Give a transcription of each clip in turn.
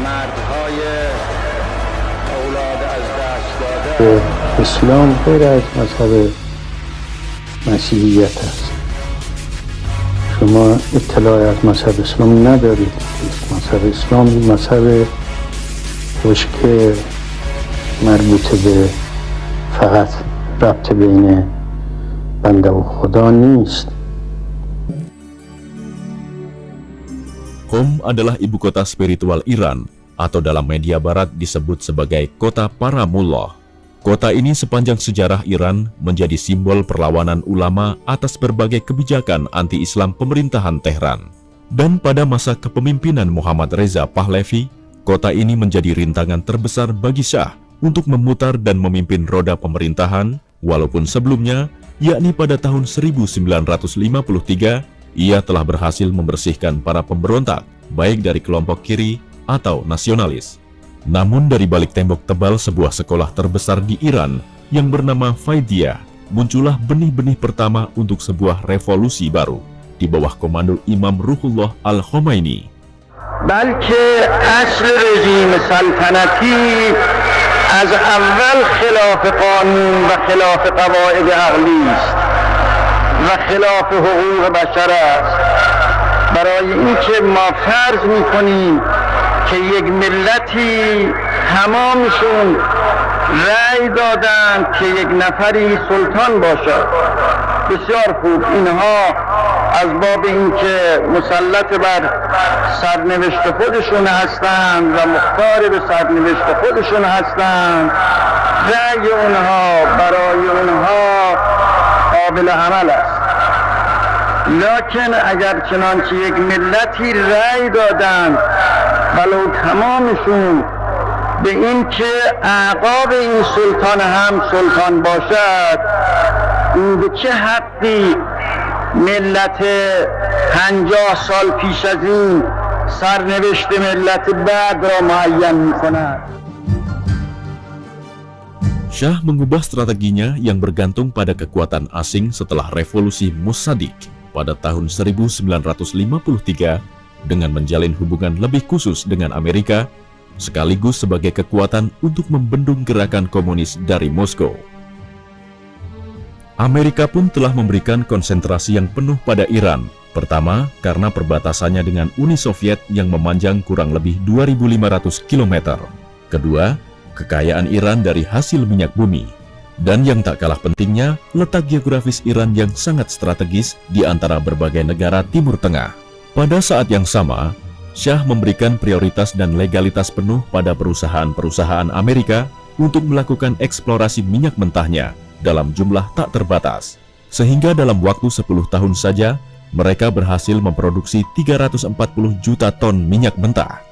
مردهای اولاد از دست داده اسلام غیر از مذهب مسیحیت است. شما اطلاعی از مذهب اسلام ندارید. مذهب اسلام مذهب که مربوط به فقط ربط بین benda و خدا نیست. Qom adalah ibu kota spiritual Iran, atau dalam media barat disebut sebagai kota para mullah. Kota ini sepanjang sejarah Iran menjadi simbol perlawanan ulama atas berbagai kebijakan anti-Islam pemerintahan Tehran. Dan pada masa kepemimpinan Muhammad Reza Pahlavi, kota ini menjadi rintangan terbesar bagi Shah untuk memutar dan memimpin roda pemerintahan, walaupun sebelumnya, yakni pada tahun 1953, ia telah berhasil membersihkan para pemberontak, baik dari kelompok kiri atau nasionalis. Namun dari balik tembok tebal sebuah sekolah terbesar di Iran yang bernama Faidiyah, muncullah benih-benih pertama untuk sebuah revolusi baru di bawah komando Imam Ruhullah Al-Khomeini. بلکه اصل رژیم سلطنتی از اول خلاف قانون و خلاف قواعد عقلی است و خلاف حقوق بشر است. برای اینکه ما فرض می‌کنیم که یک ملتی تمامشون رأی دادند که یک نفری سلطان باشد. بسیار خوب، اینها از باب اینکه مسلط بر سرنوشت خودشون هستند و مختار به سرنوشت خودشون هستند، رأی اونها برای اونها قابل عمل است. لکن اگر چنانچه یک ملتی رأی دادند ولو تمامشون به این که اعقاب این سلطان هم سلطان باشد، این به چه حقی ملت 50 سال پیش از این سرنوشت ملت بعد را معین می کند؟ Shah mengubah strateginya yang bergantung pada kekuatan asing setelah revolusi Mossadegh pada tahun 1953 dengan menjalin hubungan lebih khusus dengan Amerika, sekaligus sebagai kekuatan untuk membendung gerakan komunis dari Moskow. Amerika pun telah memberikan konsentrasi yang penuh pada Iran. Pertama, karena perbatasannya dengan Uni Soviet yang memanjang kurang lebih 2.500 km. Kedua, kekayaan Iran dari hasil minyak bumi. Dan yang tak kalah pentingnya, letak geografis Iran yang sangat strategis di antara berbagai negara Timur Tengah. Pada saat yang sama, Shah memberikan prioritas dan legalitas penuh pada perusahaan-perusahaan Amerika untuk melakukan eksplorasi minyak mentahnya dalam jumlah tak terbatas. Sehingga dalam waktu 10 tahun saja, mereka berhasil memproduksi 340 juta ton minyak mentah.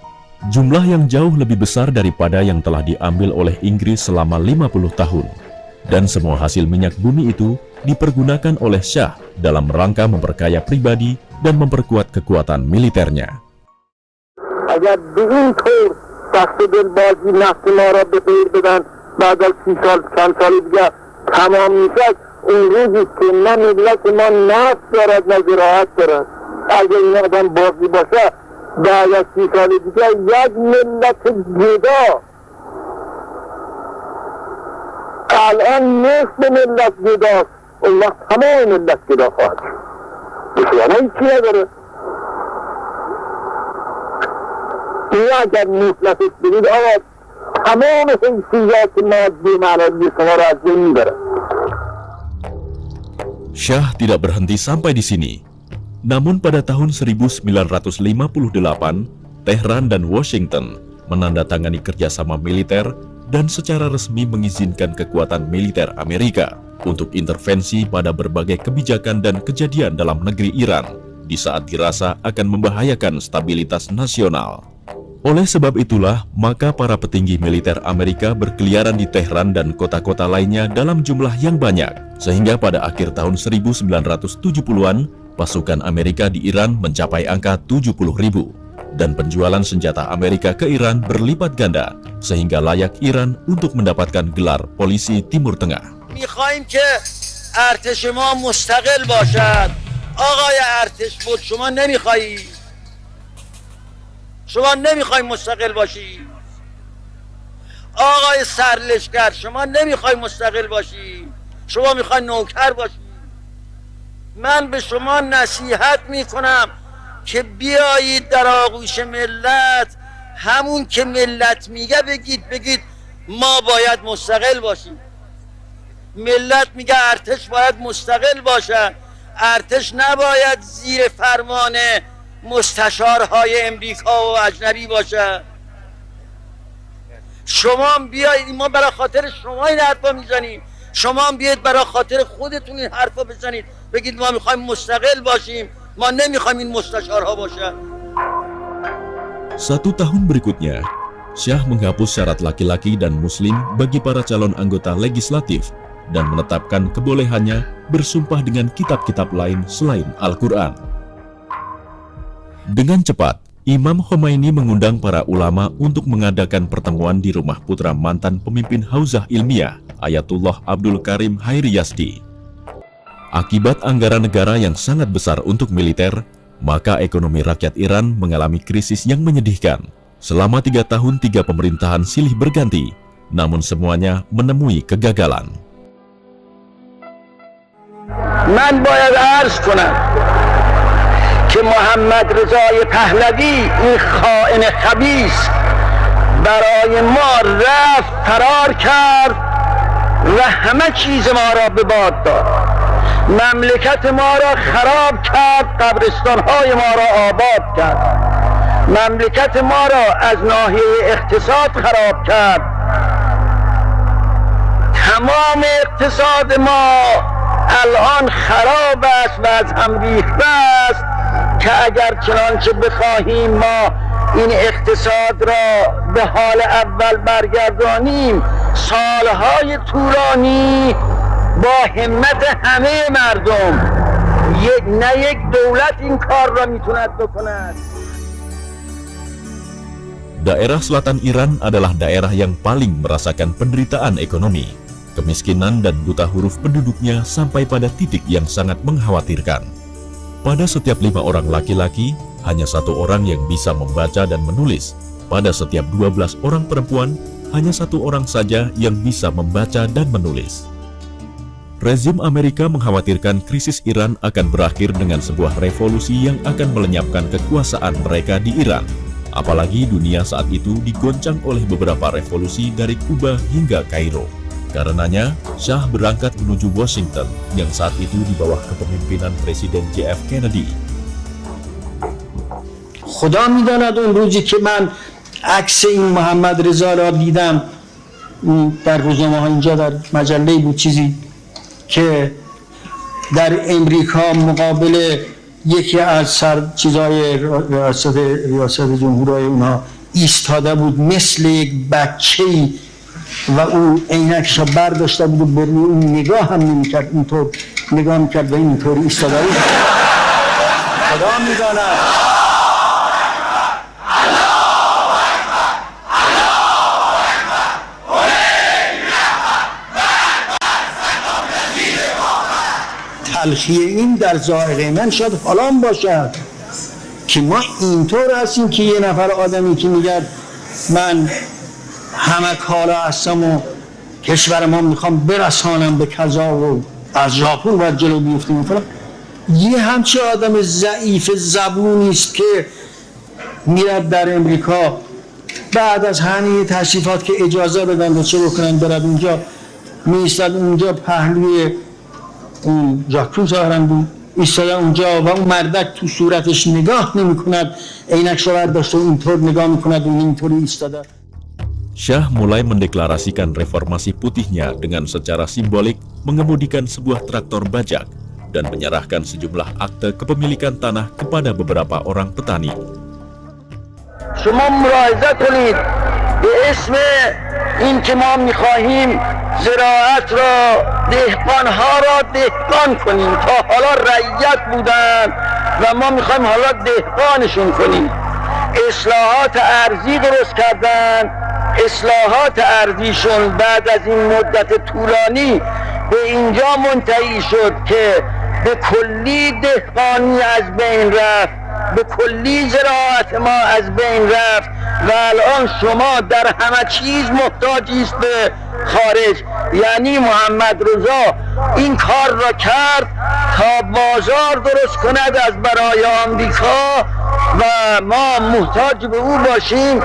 Jumlah yang jauh lebih besar daripada yang telah diambil oleh Inggris selama 50 tahun. Dan semua hasil minyak bumi itu dipergunakan oleh Shah dalam rangka memperkaya pribadi dan memperkuat kekuatan militernya. اگر به این طور دست و دل بازی نفت ما را به غیر بدن بعد از 30 سال چند سال دیگر تمام میشد، اون روزی که نه ملت ما نفت دارد نه زراعت دارد. اگر این آدم باقی باشه بعد از 30 سال دیگر یک ملت جدا، الان نصف ملت جداست، اون وقت تمام ملت جدا خواهد شد. بسیار هیچی نداره. این اگر مفلسش بدید آقا تمام حیثیات مادی معنوی شما را از بین میبره. Shah tidak berhenti sampai di sini. Namun pada tahun 1958, Tehran dan Washington menandatangani kerjasama militer dan secara resmi mengizinkan kekuatan militer Amerika untuk intervensi pada berbagai kebijakan dan kejadian dalam negeri Iran di saat dirasa akan membahayakan stabilitas nasional. Oleh sebab itulah, maka para petinggi militer Amerika berkeliaran di Tehran dan kota-kota lainnya dalam jumlah yang banyak, sehingga pada akhir tahun 1970-an, pasukan Amerika di Iran mencapai angka 70.000, dan penjualan senjata Amerika ke Iran berlipat ganda, sehingga layak Iran untuk mendapatkan gelar polisi Timur Tengah. میخوایم که ارتش ما مستقل باشد. آقای ارتش بود شما نمیخوایی؟ شما نمیخوای مستقل باشی. آقای سرلشکر شما نمیخوای مستقل باشی، شما میخوای نوکر باشی. من به شما نصیحت میکنم که بیایید در آغوش ملت، همون که ملت میگه بگید ما باید مستقل باشیم. ملت میگه ارتش باید مستقل باشد، ارتش نباید زیر فرمان مستشارهای امریکا و اجنبی باشد. شما بیایید، ما برای خاطر شما این حرفا میزنیم، شما بیایید برای خاطر خودتون این حرفا بزنید، بگید ما میخوایم مستقل باشیم، ما نمیخوایم این مستشارها باشن. 1 tahun berikutnya, Syah menghapus syarat laki-laki dan muslim bagi para calon anggota legislatif dan menetapkan kebolehannya bersumpah dengan kitab-kitab lain selain Al-Quran. Dengan cepat, Imam Khomeini mengundang para ulama untuk mengadakan pertemuan di rumah putra mantan pemimpin Hauzah Ilmiah, Ayatullah Abdul Karim Hairi Yazdi. Akibat anggaran negara yang sangat besar untuk militer, maka ekonomi rakyat Iran mengalami krisis yang menyedihkan. Selama 3 tahun 3 pemerintahan silih berganti, namun semuanya menemui kegagalan. من باید عرض کنم که محمد رضای پهلوی این خائن خبیث برای ما رفت، فرار کرد و همه چیز ما را به باد داد. مملکت ما را خراب کرد، قبرستان‌های ما را آباد کرد، مملکت ما را از ناحیه اقتصاد خراب کرد. تمام اقتصاد ما الان خراب است و از هم ریخته است که اگر چنانچه بخواهیم ما این اقتصاد را به حال اول برگردانیم، سالهای طولانی با همت همه مردم، نه یک دولت این کار را میتوند بکند. Daerah selatan Iran adalah daerah yang paling merasakan penderitaan ekonomi. Kemiskinan dan buta huruf penduduknya sampai pada titik yang sangat mengkhawatirkan. Pada setiap 5 orang laki-laki, hanya 1 orang yang bisa membaca dan menulis. Pada setiap 12 orang perempuan, hanya 1 orang saja yang bisa membaca dan menulis. Rezim Amerika mengkhawatirkan krisis Iran akan berakhir dengan sebuah revolusi yang akan melenyapkan kekuasaan mereka di Iran. Apalagi dunia saat itu digoncang oleh beberapa revolusi dari Kuba hingga Kairo. Karenanya, Shah berangkat menuju Washington yang saat itu di bawah kepemimpinan Presiden JF Kennedy. خدا میداند اون روزی که من عکس این محمد رضا را دیدم در روزنامه ها، اینجا در مجله بود چیزی که در امریکا مقابل یکی از چیزای ریاست جمهورای اونها ایستاده بود مثل یک بچه‌ای و او عینکش را برداشته بود و به روی اون نگاه هم نمی‌کرد، اینطور نگاه می‌کرد و اینطوری ایستاده بود. خدا می‌داند. تلخی این در ذائقه من شاید حالا باشد که ما اینطور هستیم که یه نفر آدمی که میگه من همه کارا هستم و کشور ما میخوام برسانم به کذا و از ژاپن باید جلو بیفتیم مثلا، یه همچه آدم ضعیف زبونی است که میرد در امریکا بعد از همه تشریفات که اجازه بدن و چه بکنن برد اونجا، میستد اونجا پهلوی اون ژاکروز ظاهرا بود، ایستاده اونجا و اون مردک تو صورتش نگاه نمی کند، عینکش رو برداشته اینطور نگاه می کند و اینطوری ایستاده. Shah mulai mendeklarasikan reformasi putihnya dengan secara simbolik mengemudikan sebuah traktor bajak dan menyerahkan sejumlah akte kepemilikan tanah kepada beberapa orang petani. شما ملاحظه کنید به اسم این که ما میخواهیم زراعت را، دهقانها را دهقان کنیم، تا حالا رعیت بودن و ما میخوایم حالا دهقانشون کنیم. اصلاحات ارضی درست کردن، اصلاحات ارضیشون بعد از این مدت طولانی به اینجا منتهی شد که به کلی دهقانی از بین رفت، به کلی زراعت ما از بین رفت و الان شما در همه چیز محتاجی است به خارج. یعنی محمد رضا این کار را کرد تا بازار درست کند از برای آمریکا و ما محتاج به او باشیم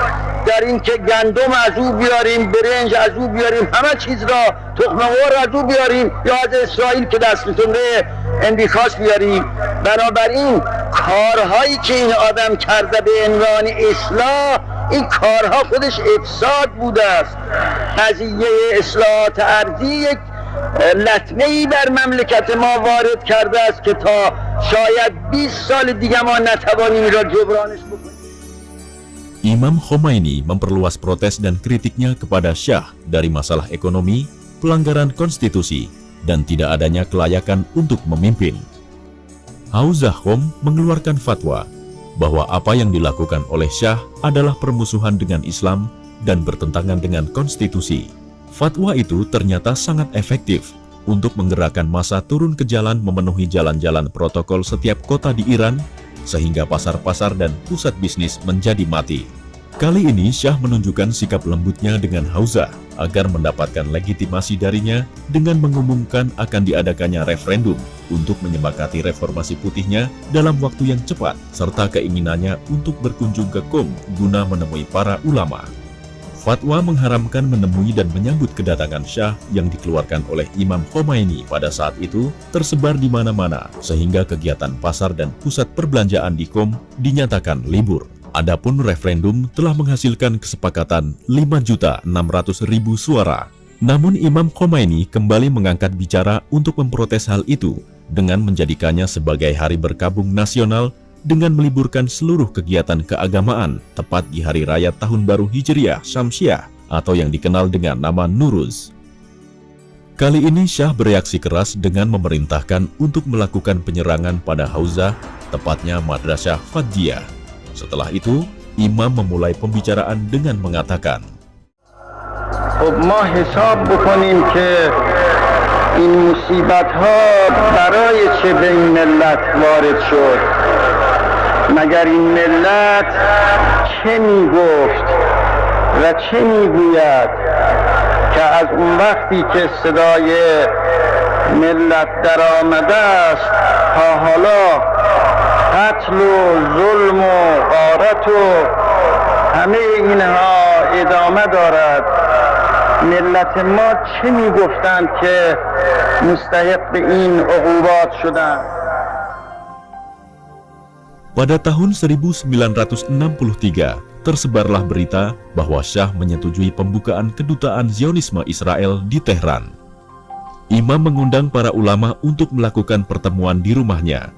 در اینکه گندم از او بیاریم، برنج از او بیاریم، همه چیز را، تخم مرغ از او بیاریم یا از اسرائیل که دست به امریکاست بیاریم. بنابراین کارهایی که این آدم کرده به عنوان اصلاح، این کارها خودش افساد بوده است. قضیه اصلاحات ارضی یک لطمه‌ای بر مملکت ما وارد کرده است که تا شاید 20 سال دیگه ما نتوانیم را جبرانش بکنیم. Imam Khomeini memperluas protes dan kritiknya kepada Syah dari masalah ekonomi, pelanggaran konstitusi, dan tidak adanya kelayakan untuk memimpin. Hauzah Qom mengeluarkan fatwa bahwa apa yang dilakukan oleh Syah adalah permusuhan dengan Islam dan bertentangan dengan konstitusi. Fatwa itu ternyata sangat efektif untuk menggerakkan massa turun ke jalan memenuhi jalan-jalan protokol setiap kota di Iran, sehingga pasar-pasar dan pusat bisnis menjadi mati. Kali ini Syah menunjukkan sikap lembutnya dengan Hauzah agar mendapatkan legitimasi darinya dengan mengumumkan akan diadakannya referendum untuk menyepakati reformasi putihnya dalam waktu yang cepat, serta keinginannya untuk berkunjung ke Qom guna menemui para ulama. Fatwa mengharamkan menemui dan menyambut kedatangan Syah yang dikeluarkan oleh Imam Khomeini pada saat itu tersebar di mana-mana, sehingga kegiatan pasar dan pusat perbelanjaan di Qom dinyatakan libur. Adapun referendum telah menghasilkan kesepakatan 5.600.000 suara. Namun Imam Khomeini kembali mengangkat bicara untuk memprotes hal itu dengan menjadikannya sebagai hari berkabung nasional dengan meliburkan seluruh kegiatan keagamaan tepat di Hari Raya Tahun Baru Hijriah Syamsiah atau yang dikenal dengan nama Nuruz. Kali ini Syah bereaksi keras dengan memerintahkan untuk melakukan penyerangan pada Hauzah, tepatnya Madrasah Fadjiyah. Setelah itu, Imam memulai pembicaraan dengan mengatakan, خب ما حساب بکنیم که این مصیبت ها برای چه به این ملت وارد شد. مگر این ملت چه می گفت و چه می گوید که از اون وقتی که صدای ملت در آمده است تا حالا قتل و ظلم و غارت و همه اینها ادامه دارد. ملت ما چه می گفتند که مستحق این عقوبات شدند؟ Pada tahun 1963, tersebarlah berita bahwa Syah menyetujui pembukaan kedutaan Zionisme Israel di Tehran. Imam mengundang para ulama untuk melakukan pertemuan di rumahnya.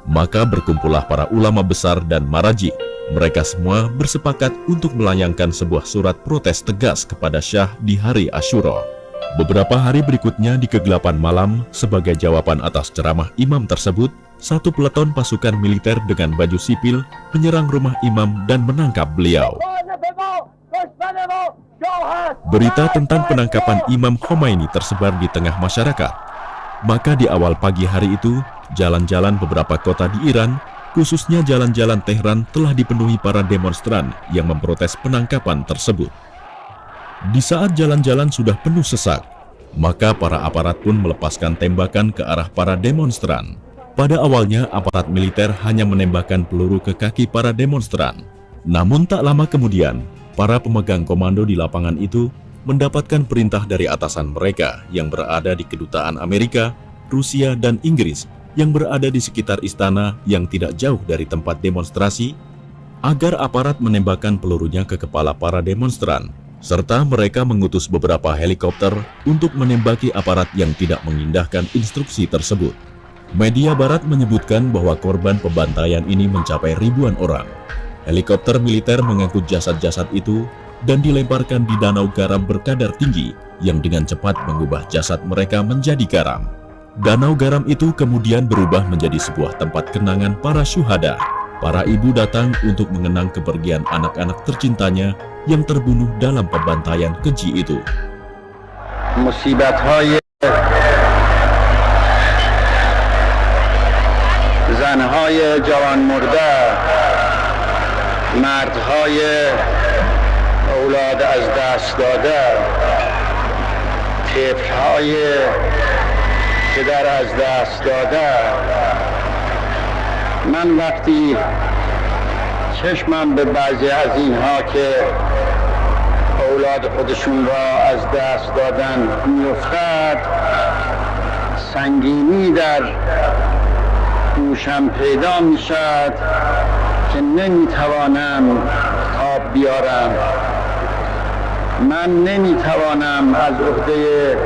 Maka berkumpullah para ulama besar dan maraji. Mereka semua bersepakat untuk melayangkan sebuah surat protes tegas kepada Syah di hari Asyura. Beberapa hari berikutnya di kegelapan malam, sebagai jawaban atas ceramah imam tersebut, satu peleton pasukan militer dengan baju sipil menyerang rumah imam dan menangkap beliau. Berita tentang penangkapan Imam Khomeini tersebar di tengah masyarakat. Maka di awal pagi hari itu, jalan-jalan beberapa kota di Iran, khususnya jalan-jalan Tehran, telah dipenuhi para demonstran yang memprotes penangkapan tersebut. Di saat jalan-jalan sudah penuh sesak, maka para aparat pun melepaskan tembakan ke arah para demonstran. Pada awalnya, aparat militer hanya menembakkan peluru ke kaki para demonstran. Namun tak lama kemudian, para pemegang komando di lapangan itu mendapatkan perintah dari atasan mereka yang berada di kedutaan Amerika, Rusia, dan Inggris yang berada di sekitar istana yang tidak jauh dari tempat demonstrasi, agar aparat menembakkan pelurunya ke kepala para demonstran, serta mereka mengutus beberapa helikopter untuk menembaki aparat yang tidak mengindahkan instruksi tersebut. Media barat menyebutkan bahwa korban pembantaian ini mencapai ribuan orang. Helikopter militer mengangkut jasad-jasad itu dan dilemparkan di danau garam berkadar tinggi yang dengan cepat mengubah jasad mereka menjadi garam. Danau garam itu kemudian berubah menjadi sebuah tempat kenangan para syuhada. Para ibu datang untuk mengenang kepergian anak-anak tercintanya yang terbunuh dalam pembantaian keji itu. مصیبت‌های زنهای جوان مرده برای اولاد از دست داده، طفل‌های پدر از دست داده، من وقتی چشمم به بعضی از اینها که اولاد خودشون را از دست دادن میافتد، سنگینی در گوشم پیدا می شد که نمیتوانم تاب بیارم. من نمیتوانم از عهده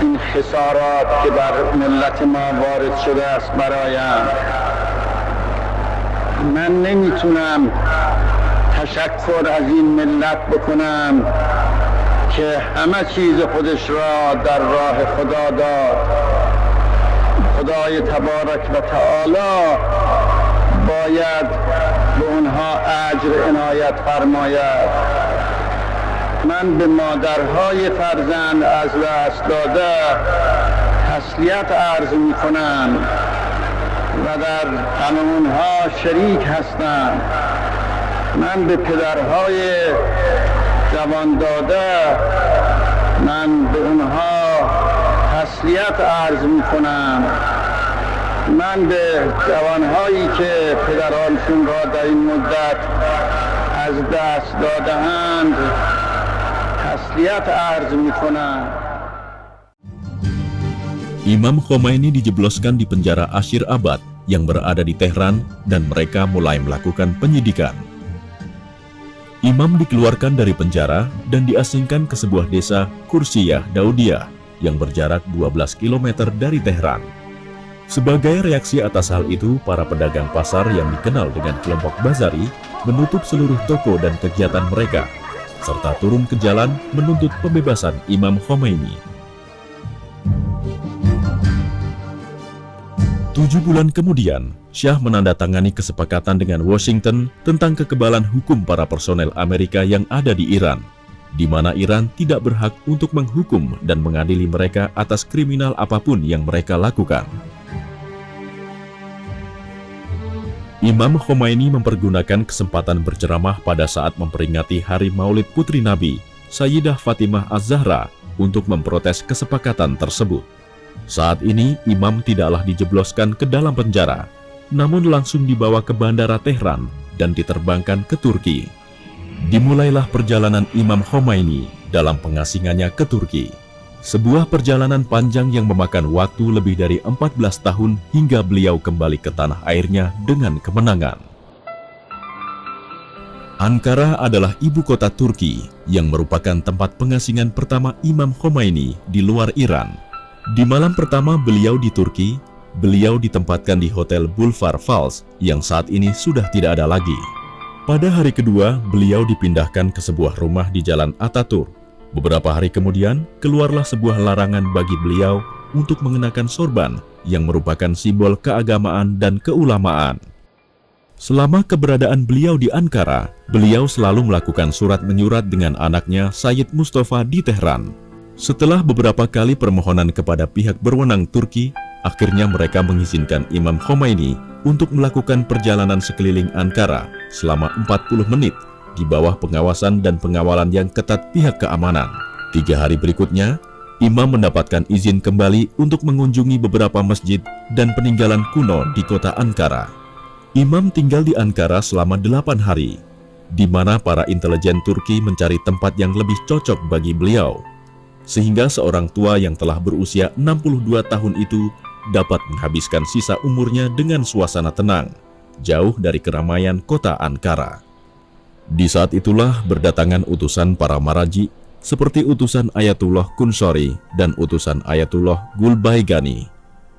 این خسارات که بر ملت ما وارد شده است برایم، من نمیتونم تشکر از این ملت بکنم که همه چیز خودش را در راه خدا داد. خدای تبارک و تعالی باید به اونها اجر عنایت فرماید. من به مادرهای فرزند از دست داده تسلیت عرض می کنم و در غم اونها شریک هستم. من به پدرهای جوان داده، من به اونها تسلیت عرض می کنم. من به جوانهایی که پدرانشون را در این مدت از دست داده‌اند تسلیت عرض می کنم. Imam Khomeini dijebloskan di penjara Ashir Abad yang berada di Tehran dan mereka mulai melakukan penyidikan. Imam dikeluarkan dari penjara dan diasingkan ke sebuah desa Kursiyah Daudiyah yang berjarak 12 km dari Tehran. Sebagai reaksi atas hal itu, para pedagang pasar yang dikenal dengan kelompok Bazari menutup seluruh toko dan kegiatan mereka, serta turun ke jalan menuntut pembebasan Imam Khomeini. 7 bulan kemudian, Shah menandatangani kesepakatan dengan Washington tentang kekebalan hukum para personel Amerika yang ada di Iran, di mana Iran tidak berhak untuk menghukum dan mengadili mereka atas kriminal apapun yang mereka lakukan. Imam Khomeini mempergunakan kesempatan berceramah pada saat memperingati Hari Maulid Putri Nabi, Sayyidah Fatimah Az-Zahra, untuk memprotes kesepakatan tersebut. Saat ini, Imam tidaklah dijebloskan ke dalam penjara, namun langsung dibawa ke bandara Tehran dan diterbangkan ke Turki. Dimulailah perjalanan Imam Khomeini dalam pengasingannya ke Turki. Sebuah perjalanan panjang yang memakan waktu lebih dari 14 tahun hingga beliau kembali ke tanah airnya dengan kemenangan. Ankara adalah ibu kota Turki yang merupakan tempat pengasingan pertama Imam Khomeini di luar Iran. Di malam pertama beliau di Turki, beliau ditempatkan di Hotel Boulevard Fals yang saat ini sudah tidak ada lagi. Pada hari kedua, beliau dipindahkan ke sebuah rumah di Jalan Ataturk. Beberapa hari kemudian, keluarlah sebuah larangan bagi beliau untuk mengenakan sorban yang merupakan simbol keagamaan dan keulamaan. Selama keberadaan beliau di Ankara, beliau selalu melakukan surat menyurat dengan anaknya Sayyid Mustafa di Tehran. Setelah beberapa kali permohonan kepada pihak berwenang Turki, akhirnya mereka mengizinkan Imam Khomeini untuk melakukan perjalanan sekeliling Ankara selama 40 menit di bawah pengawasan dan pengawalan yang ketat pihak keamanan. 3 hari berikutnya, Imam mendapatkan izin kembali untuk mengunjungi beberapa masjid dan peninggalan kuno di kota Ankara. Imam tinggal di Ankara selama 8 hari, di mana para intelijen Turki mencari tempat yang lebih cocok bagi beliau, sehingga seorang tua yang telah berusia 62 tahun itu dapat menghabiskan sisa umurnya dengan suasana tenang, jauh dari keramaian kota Ankara. Di saat itulah berdatangan utusan para maraji seperti utusan Ayatullah Kunsori dan utusan Ayatullah Gulbaigani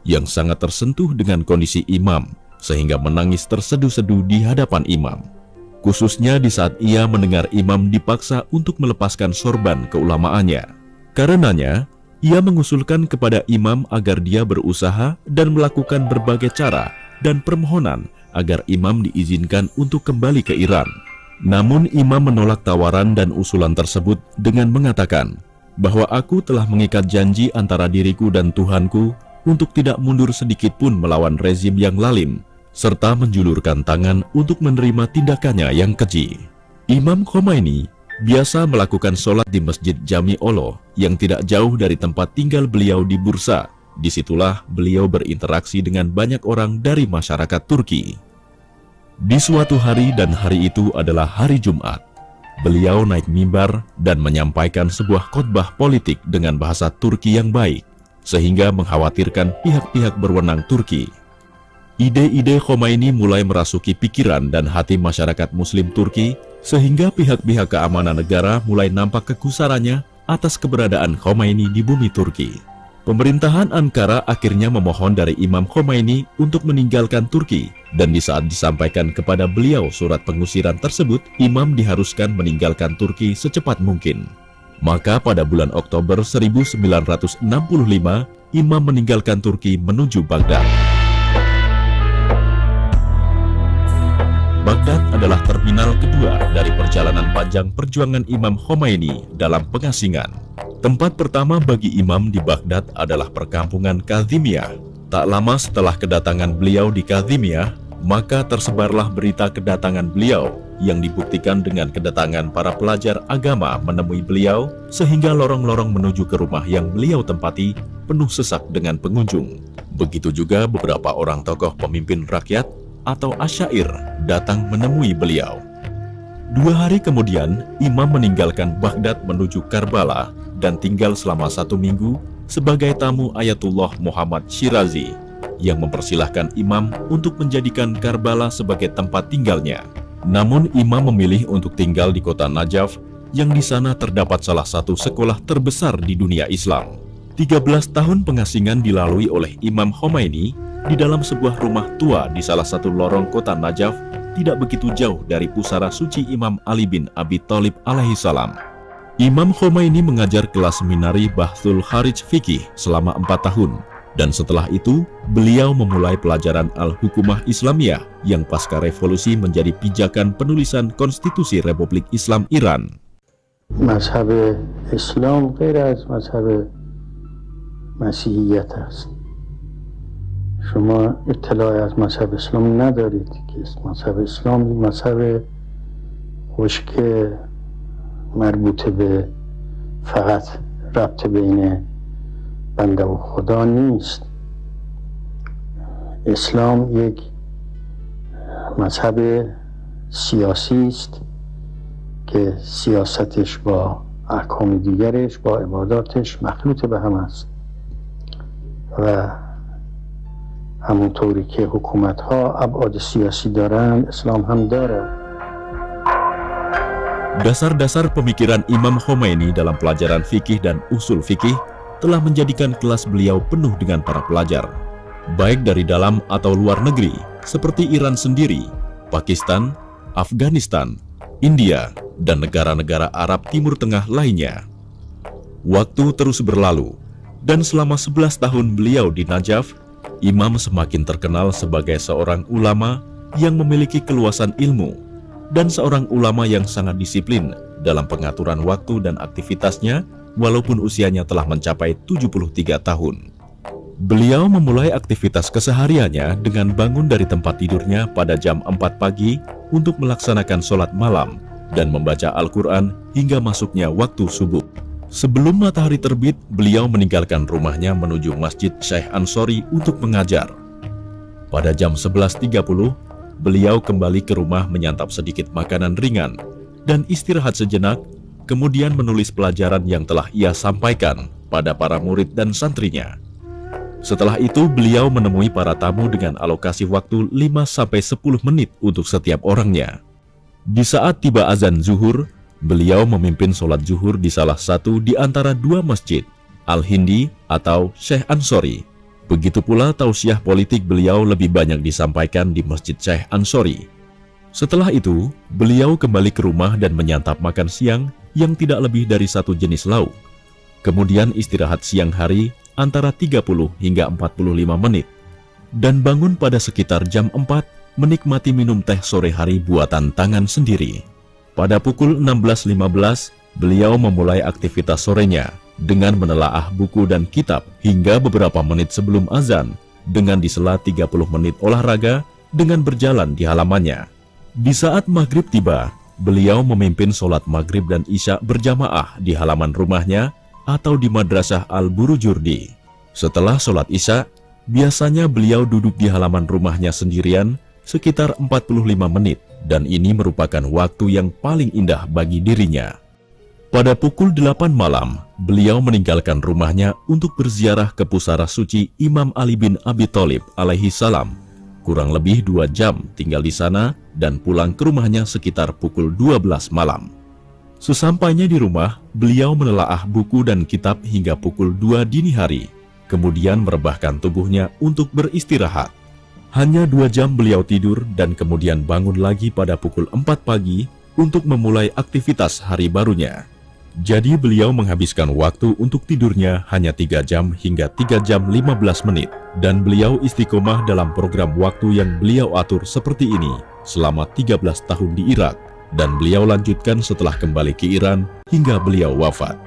yang sangat tersentuh dengan kondisi Imam sehingga menangis terseduh-seduh di hadapan Imam. Khususnya di saat ia mendengar Imam dipaksa untuk melepaskan sorban keulamaannya. Karenanya, ia mengusulkan kepada Imam agar dia berusaha dan melakukan berbagai cara dan permohonan agar Imam diizinkan untuk kembali ke Iran. Namun Imam menolak tawaran dan usulan tersebut dengan mengatakan bahwa aku telah mengikat janji antara diriku dan Tuhanku untuk tidak mundur sedikit pun melawan rezim yang lalim, serta menjulurkan tangan untuk menerima tindakannya yang keji. Imam Khomeini biasa melakukan sholat di Masjid Jami Olo yang tidak jauh dari tempat tinggal beliau di Bursa. Disitulah beliau berinteraksi dengan banyak orang dari masyarakat Turki. Di suatu hari, dan hari itu adalah hari Jumat, beliau naik mimbar dan menyampaikan sebuah khotbah politik dengan bahasa Turki yang baik, sehingga mengkhawatirkan pihak-pihak berwenang Turki. Ide-ide Khomeini mulai merasuki pikiran dan hati masyarakat Muslim Turki, sehingga pihak-pihak keamanan negara mulai nampak kegusarannya atas keberadaan Khomeini di bumi Turki. Pemerintahan Ankara akhirnya memohon dari Imam Khomeini untuk meninggalkan Turki, dan di saat disampaikan kepada beliau surat pengusiran tersebut, Imam diharuskan meninggalkan Turki secepat mungkin. Maka pada bulan Oktober 1965, Imam meninggalkan Turki menuju Baghdad. Baghdad adalah terminal kedua dari perjalanan panjang perjuangan Imam Khomeini dalam pengasingan. Tempat pertama bagi Imam di Baghdad adalah perkampungan Kazimiyah. Tak lama setelah kedatangan beliau di Kazimiyah, maka tersebarlah berita kedatangan beliau yang dibuktikan dengan kedatangan para pelajar agama menemui beliau, sehingga lorong-lorong menuju ke rumah yang beliau tempati penuh sesak dengan pengunjung. Begitu juga beberapa orang tokoh pemimpin rakyat atau asyair datang menemui beliau. 2 hari kemudian, Imam meninggalkan Baghdad menuju Karbala dan tinggal selama 1 minggu sebagai tamu Ayatullah Muhammad Shirazi yang mempersilahkan Imam untuk menjadikan Karbala sebagai tempat tinggalnya. Namun Imam memilih untuk tinggal di kota Najaf yang di sana terdapat salah satu sekolah terbesar di dunia Islam. 13 tahun pengasingan dilalui oleh Imam Khomeini di dalam sebuah rumah tua di salah satu lorong kota Najaf, tidak begitu jauh dari pusara suci Imam Ali bin Abi Thalib alaihissalam. Imam Khomeini mengajar kelas seminari Bahthul Kharij Fikih selama 4 tahun, dan setelah itu beliau memulai pelajaran Al-Hukumah Islamiyah yang pasca revolusi menjadi pijakan penulisan Konstitusi Republik Islam Iran. مذهب اسلام غیر از مذهب مسیحیت است. شما اطلاعی از مذهب اسلام ندارید که مذهب اسلام مذهب خشک مربوط به فقط ربط بین بنده و خدا نیست. اسلام یک مذهب سیاسی است که سیاستش با احکام دیگرش با عباداتش مخلوط به هم است و همونطوری که حکومت‌ها ابعاد سیاسی دارند اسلام هم داره. Dasar-dasar pemikiran Imam Khomeini dalam pelajaran fikih dan usul fikih telah menjadikan kelas beliau penuh dengan para pelajar, baik dari dalam atau luar negeri, seperti Iran sendiri, Pakistan, Afghanistan, India, dan negara-negara Arab Timur Tengah lainnya. Waktu terus berlalu, dan selama 11 tahun beliau di Najaf, Imam semakin terkenal sebagai seorang ulama yang memiliki keluasan ilmu, dan seorang ulama yang sangat disiplin dalam pengaturan waktu dan aktivitasnya walaupun usianya telah mencapai 73 tahun. Beliau memulai aktivitas kesehariannya dengan bangun dari tempat tidurnya pada jam 4 pagi untuk melaksanakan sholat malam dan membaca Al-Quran hingga masuknya waktu subuh. Sebelum matahari terbit, beliau meninggalkan rumahnya menuju Masjid Syekh Ansori untuk mengajar. Pada jam 11.30, beliau kembali ke rumah menyantap sedikit makanan ringan dan istirahat sejenak, kemudian menulis pelajaran yang telah ia sampaikan pada para murid dan santrinya. Setelah itu, beliau menemui para tamu dengan alokasi waktu 5-10 menit untuk setiap orangnya. Di saat tiba azan zuhur, beliau memimpin sholat zuhur di salah satu di antara 2 masjid, Al-Hindi atau Syekh Ansori. Begitu pula tausiah politik beliau lebih banyak disampaikan di Masjid Syekh Ansori. Setelah itu, beliau kembali ke rumah dan menyantap makan siang yang tidak lebih dari 1 jenis lauk. Kemudian istirahat siang hari antara 30 hingga 45 menit. Dan bangun pada sekitar jam 4 menikmati minum teh sore hari buatan tangan sendiri. Pada pukul 16.15, beliau memulai aktivitas sorenya dengan menelaah buku dan kitab hingga beberapa menit sebelum azan, dengan disela 30 menit olahraga dengan berjalan di halamannya. Di saat maghrib tiba, beliau memimpin sholat maghrib dan isya berjamaah di halaman rumahnya atau di Madrasah Al-Burujurdi. Setelah sholat isya, biasanya beliau duduk di halaman rumahnya sendirian sekitar 45 menit, dan ini merupakan waktu yang paling indah bagi dirinya. Pada pukul 8 malam, beliau meninggalkan rumahnya untuk berziarah ke pusara suci Imam Ali bin Abi Thalib alaihi salam. Kurang lebih 2 jam tinggal di sana dan pulang ke rumahnya sekitar pukul 12 malam. Sesampainya di rumah, beliau menelaah buku dan kitab hingga pukul 2 dini hari, kemudian merebahkan tubuhnya untuk beristirahat. Hanya 2 jam beliau tidur dan kemudian bangun lagi pada pukul 4 pagi untuk memulai aktivitas hari barunya. Jadi beliau menghabiskan waktu untuk tidurnya hanya 3 jam hingga 3 jam 15 menit. Dan beliau istiqomah dalam program waktu yang beliau atur seperti ini selama 13 tahun di Irak. Dan beliau lanjutkan setelah kembali ke Iran hingga beliau wafat.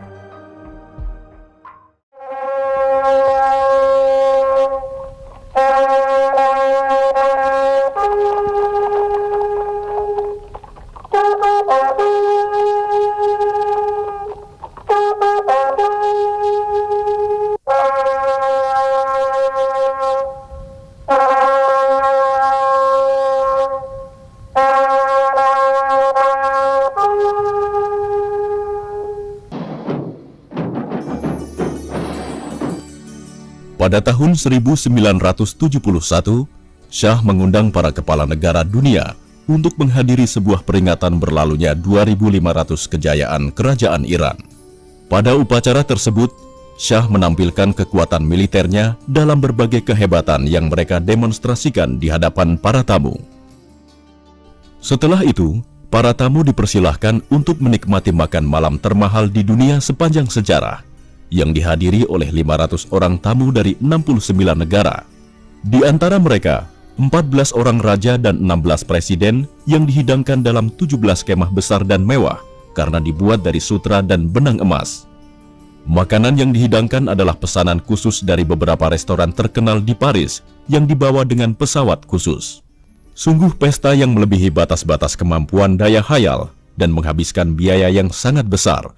Pada tahun 1971, Shah mengundang para kepala negara dunia untuk menghadiri sebuah peringatan berlalunya 2500 kejayaan kerajaan Iran. Pada upacara tersebut, Shah menampilkan kekuatan militernya dalam berbagai kehebatan yang mereka demonstrasikan di hadapan para tamu. Setelah itu, para tamu dipersilahkan untuk menikmati makan malam termahal di dunia sepanjang sejarah, yang dihadiri oleh 500 orang tamu dari 69 negara. Di antara mereka, 14 orang raja dan 16 presiden yang dihidangkan dalam 17 kemah besar dan mewah karena dibuat dari sutra dan benang emas. Makanan yang dihidangkan adalah pesanan khusus dari beberapa restoran terkenal di Paris yang dibawa dengan pesawat khusus. Sungguh pesta yang melebihi batas-batas kemampuan daya khayal dan menghabiskan biaya yang sangat besar,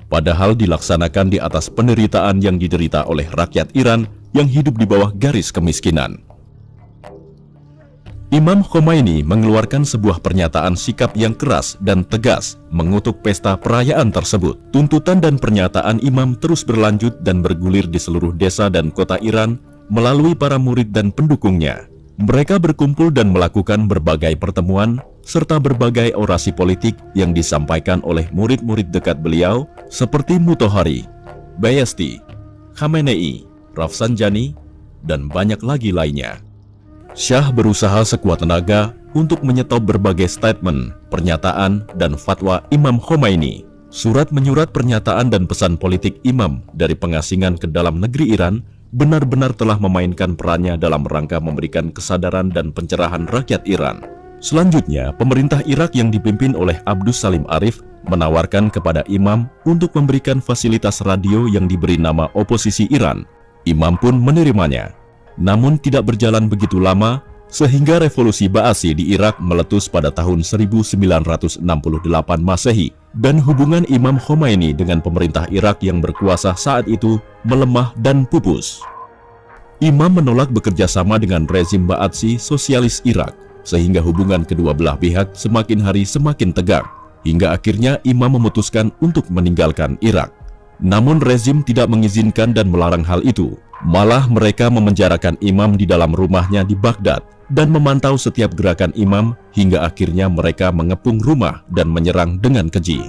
padahal dilaksanakan di atas penderitaan yang diderita oleh rakyat Iran yang hidup di bawah garis kemiskinan. Imam Khomeini mengeluarkan sebuah pernyataan sikap yang keras dan tegas mengutuk pesta perayaan tersebut. Tuntutan dan pernyataan Imam terus berlanjut dan bergulir di seluruh desa dan kota Iran melalui para murid dan pendukungnya. Mereka berkumpul dan melakukan berbagai pertemuan serta berbagai orasi politik yang disampaikan oleh murid-murid dekat beliau seperti Mutahari, Bayazidi, Khamenei, Rafsanjani, dan banyak lagi lainnya. Shah berusaha sekuat tenaga untuk menyetop berbagai statement, pernyataan, dan fatwa Imam Khomeini. Surat menyurat pernyataan dan pesan politik Imam dari pengasingan ke dalam negeri Iran benar-benar telah memainkan perannya dalam rangka memberikan kesadaran dan pencerahan rakyat Iran. Selanjutnya, pemerintah Irak yang dipimpin oleh Abdus Salim Arif menawarkan kepada Imam untuk memberikan fasilitas radio yang diberi nama oposisi Iran. Imam pun menerimanya. Namun tidak berjalan begitu lama, sehingga revolusi Ba'athi di Irak meletus pada tahun 1968 Masehi, dan hubungan Imam Khomeini dengan pemerintah Irak yang berkuasa saat itu melemah dan pupus. Imam menolak bekerja sama dengan rezim Ba'athi sosialis Irak, sehingga hubungan kedua belah pihak semakin hari semakin tegang, hingga akhirnya Imam memutuskan untuk meninggalkan Irak. Namun rezim tidak mengizinkan dan melarang hal itu. Malah mereka memenjarakan Imam di dalam rumahnya di Baghdad dan memantau setiap gerakan Imam hingga akhirnya mereka mengepung rumah dan menyerang dengan keji.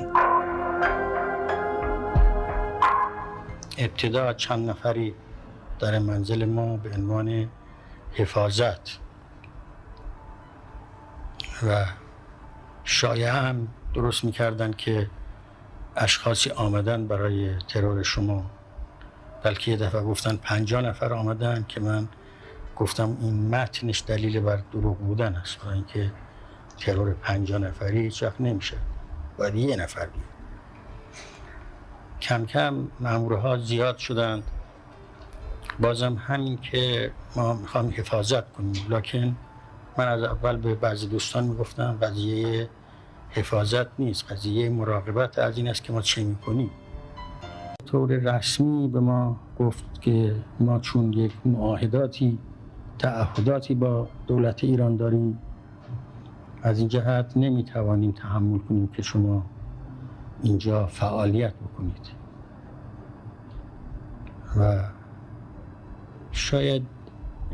ابتدا چند نفری در منزل ما به عنوان حفاظت و شایعه هم درست میکردن که اشخاصی آمدن برای ترور شما، بلکه یه دفعه گفتن 50 نفر آمدن که من گفتم این متنش دلیل بر دروغ بودن است، برای اینکه ترور 50 نفری هیچ وقت نمیشه، باید یه نفر بیاد. کم کم مامورها زیاد شدند، بازم همین که ما میخوام حفاظت کنیم، لکن من از اول به بعضی دوستان میگفتم قضیه حفاظت نیست، قضیه مراقبت از این است که ما چه میکنیم. طور رسمی به ما گفت که ما چون یک معاهداتی تعهداتی با دولت ایران داریم، از این جهت نمیتوانیم تحمل کنیم که شما اینجا فعالیت بکنید. و شاید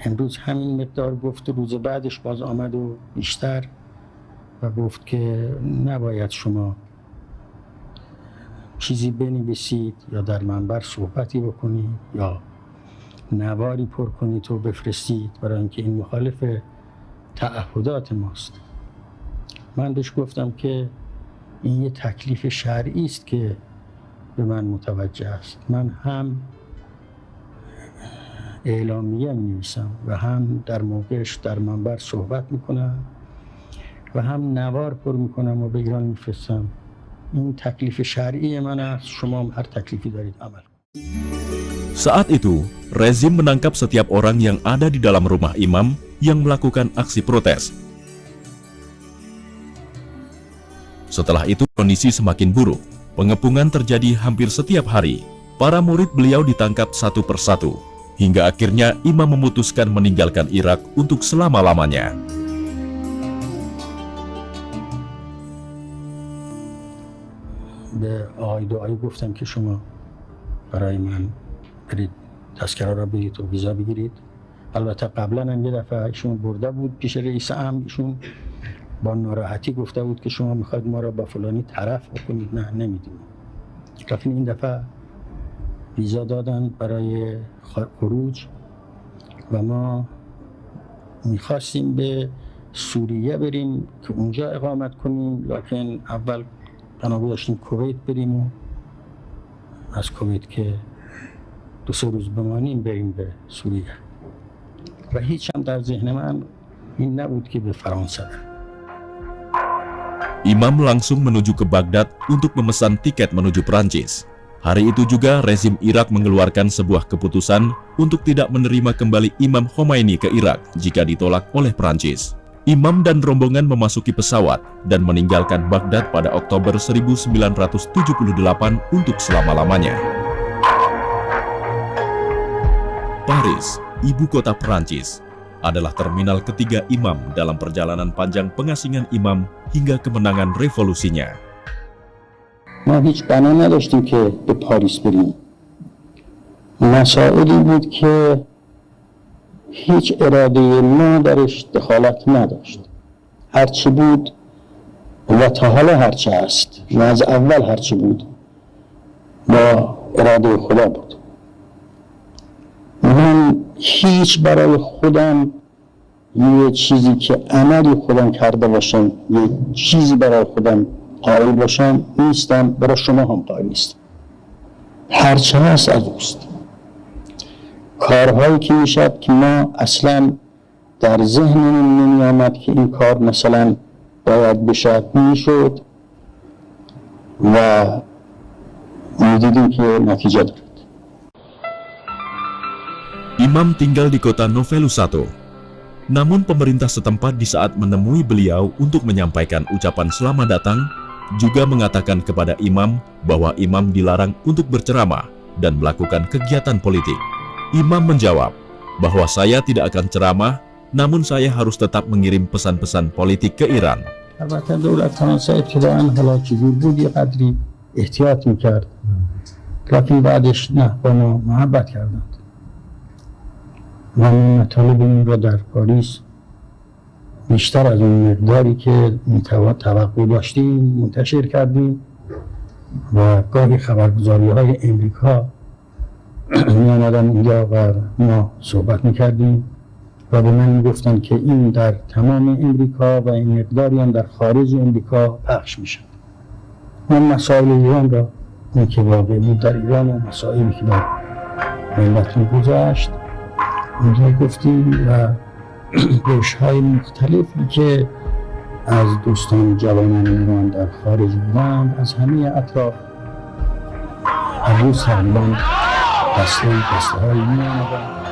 امروز همین مقدار گفت و روز بعدش باز آمد و بیشتر و گفت که نباید شما چیزی بنویسید یا در منبر صحبتی بکنید یا نواری پر کنید و بفرستید، برای اینکه این مخالف تعهدات ماست. من بهش گفتم که این یه تکلیف شرعی است که به من متوجه است. من هم اعلامیه می‌نویسم و هم در موقعش در منبر صحبت میکنم و هم نوار پر میکنم و به ایران میفرستم. این تکلیف شرعی من است، شما هم هر تکلیفی دارید عمل کنید. Saat itu, rezim menangkap setiap orang yang ada di dalam rumah imam yang melakukan aksi protes. Setelah itu, kondisi semakin buruk. Pengepungan terjadi hampir setiap hari. Para murid beliau ditangkap satu persatu. Hingga akhirnya imam memutuskan meninggalkan Irak untuk selama-lamanya. به آقای دعایی گفتم که شما برای من برید تذکره را بگیرید و ویزا بگیرید. البته قبلا هم یه دفعه ایشون برده بود پیش رئیس امر، ایشون با ناراحتی گفته بود که شما میخواید ما را با فلانی طرف بکنید. نه، نمیدیم. لیکن این دفعه ویزا دادن برای خروج و ما میخواستیم به سوریه بریم که اونجا اقامت کنیم، لیکن اول بنا داشتیم کویت بریم و از کویت که 2-3 روز بمانیم بریم به سوریه. و هیچ هم در ذهن من این نبود که به فرانسه بریم. Imam langsung menuju ke Baghdad untuk memesan tiket menuju Prancis. Hari itu juga rezim Irak mengeluarkan sebuah keputusan untuk tidak menerima kembali Imam Khomeini ke Irak jika ditolak oleh Prancis. Imam dan rombongan memasuki pesawat dan meninggalkan Baghdad pada Oktober 1978 untuk selama-lamanya. Paris, ibu kota Prancis, adalah terminal ketiga imam dalam perjalanan panjang pengasingan imam hingga kemenangan revolusinya. ما هیچ بنا نداشتیم که به پاریس بریم. مسائلی بود که هیچ اراده ما درش دخالت نداشت. هرچی بود و تا حالا هرچی هست و از اول هرچی بود با اراده خدا بود. من هیچ برای خودم یه چیزی که عملی خودم کرده باشم، یه چیزی برای خودم قائل باشم نیستم، برای شما هم قائل نیستم. هرچه هست از اوست. کارهایی که میشد که ما اصلا در ذهنمون نمی آمد که این کار مثلا باید بشد میشد و میدیدیم که نتیجه دارد. Imam tinggal di kota Novello-Sato. Namun pemerintah setempat di saat menemui beliau untuk menyampaikan ucapan selamat datang, juga mengatakan kepada imam bahwa imam dilarang untuk berceramah dan melakukan kegiatan politik. Imam menjawab bahwa saya tidak akan ceramah, namun saya harus tetap mengirim pesan-pesan politik ke Iran. البته دولت فرانسه ابتداعاً حالا چجور بود یه قدری احتیاط میکرد، لیکن بعدش نه، با ما محبت کردند و ما مطالبمون را در پاریس بیشتر از اون مقداری که توقع داشتیم منتشر کردیم و گاهی خبرگزاری های امریکا می آمدن اینجا و ما صحبت میکردیم و به من میگفتن که این در تمام امریکا و این مقداری هم در خارج امریکا پخش میشن. من مسائل ایران را، این که واقعی بود در ایران و مسائلی که در ملت میگذشت اونجا گفتیم و گوش‌های مختلفی که از دوستان جوانان ایران در خارج بودند از همه اطراف هر روز تقریبا دسته‌هایی می آمدند.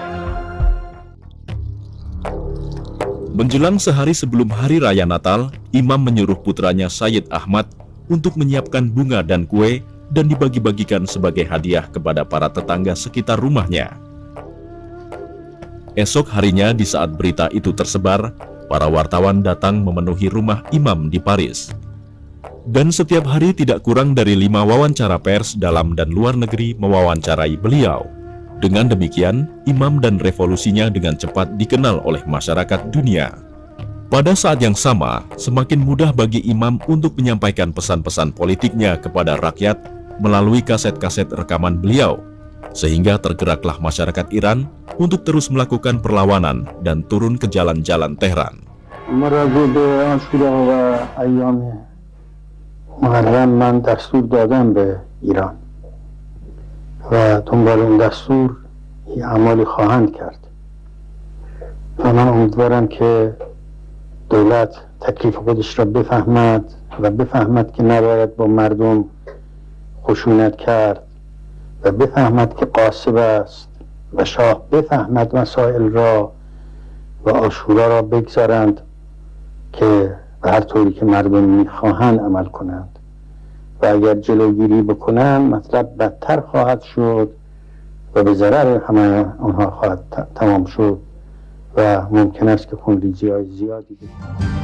Menjelang sehari sebelum Hari Raya Natal, Imam menyuruh putranya Sayyid Ahmad untuk menyiapkan bunga dan kue dan dibagi-bagikan sebagai hadiah kepada para tetangga sekitar rumahnya. Esok harinya di saat berita itu tersebar, para wartawan datang memenuhi rumah Imam di Paris. Dan setiap hari tidak kurang dari 5 wawancara pers dalam dan luar negeri mewawancarai beliau. Dengan demikian, Imam dan revolusinya dengan cepat dikenal oleh masyarakat dunia. Pada saat yang sama, semakin mudah bagi Imam untuk menyampaikan pesan-pesan politiknya kepada rakyat melalui kaset-kaset rekaman beliau, sehingga tergeraklah masyarakat Iran untuk terus melakukan perlawanan dan turun ke jalan-jalan Tehran. محرم من دستور دادم به ایران و دنبال اون دستور اعمالی خواهند کرد و من امیدوارم که دولت تکلیف خودش را بفهمد و بفهمد که نباید با مردم خشونت کرد و بفهمد که غاصب است و شاه بفهمد مسائل را و عاشورا را بگذارند که به هر طوری که مردم میخواهند عمل کنند و اگر جلوگیری بکنند مطلب بدتر خواهد شد و به ضرر همه آنها خواهد تمام شد و ممکن است که خونریزی‌های زیادی بکنند.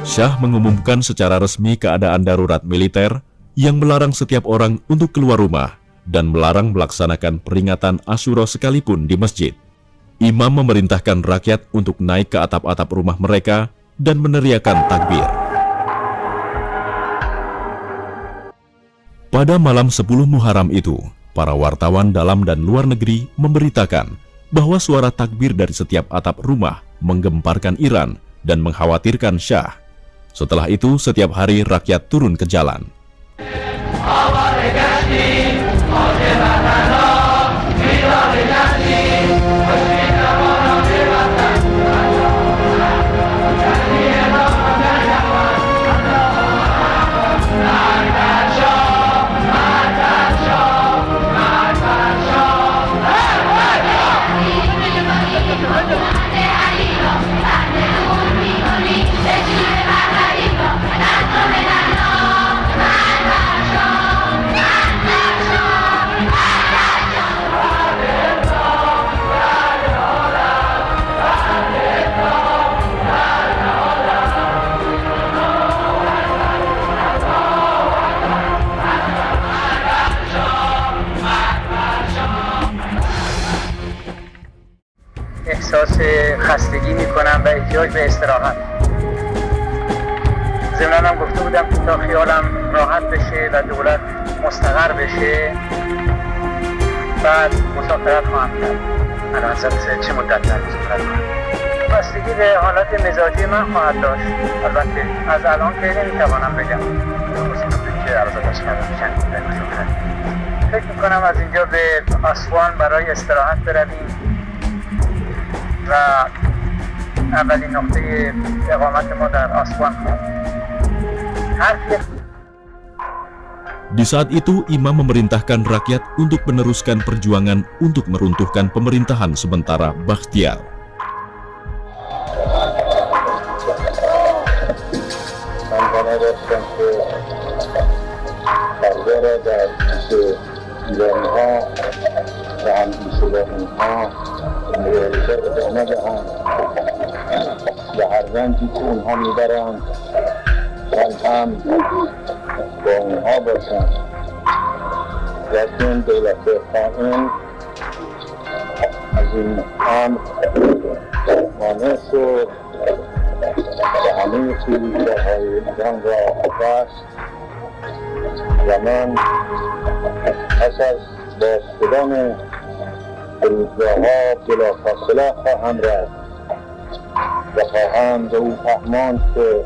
Syah mengumumkan secara resmi keadaan darurat militer yang melarang setiap orang untuk keluar rumah dan melarang melaksanakan peringatan Asyura sekalipun di masjid. Imam memerintahkan rakyat untuk naik ke atap-atap rumah mereka dan meneriakan takbir. Pada malam 10 Muharram itu, para wartawan dalam dan luar negeri memberitakan bahwa suara takbir dari setiap atap rumah menggemparkan Iran dan mengkhawatirkan Syah. Setelah itu, setiap hari rakyat turun ke jalan. احساس خستگی میکنم و احتیاج به استراحت. ضمناً هم گفته بودم که تا خیالم راحت بشه و دولت مستقر بشه بعد مسافرت خواهم کرد. البته چه مدت در مسافرت خواهم؟ بستگی به حالت مزاجی من خواهد داشت. البته از الان که نمیتوانم بگم. که عرضاتش کردم فکر میکنم از اینجا به آسوان برای استراحت برویم و اولین نقطه اقامت ما در آسوان Di saat itu, Imam memerintahkan rakyat untuk meneruskan perjuangan untuk meruntuhkan pemerintahan sementara Bakhtiar. و هر رنجی که اونها میبرند من هم با اونها باشم لیکن دولت خائن از این امر مانع شد و همه فرودگاه‌های ایران را بست و من پس از باز شدن فرودگاه‌ها بلافاصله خواهم رفت و خواهم به او فهماند که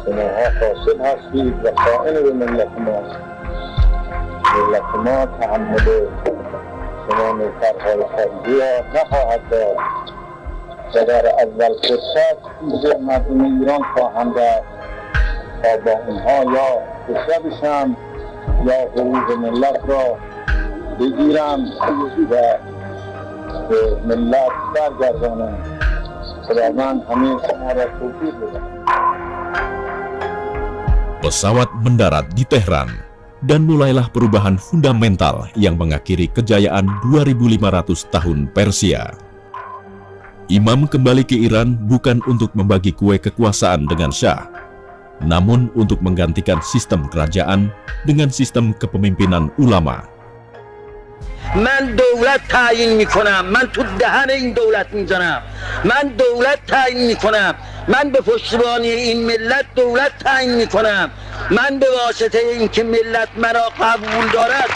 شماها فاسد هستید و خائن به ملت ما تحمل شما نوکرهای خارجی را نخواهد داد و در اول فرصت پیش مردم ایران خواهم رفت تا با اونها یا کشته بشم یا حقوق ملت را بگیرم و به ملت برگردانم. خداوند همه شما را توفیق بده. Pesawat mendarat di Tehran, dan mulailah perubahan fundamental yang mengakhiri kejayaan 2500 tahun Persia. Imam kembali ke Iran bukan untuk membagi kue kekuasaan dengan Syah, namun untuk menggantikan sistem kerajaan dengan sistem kepemimpinan ulama. من دولت تعیین میکنم، من تو دهن این دولت میزنم، من دولت تعیین میکنم، من به پشتیبانی این ملت دولت تعیین میکنم، من به واسطه اینکه ملت مرا قبول دارد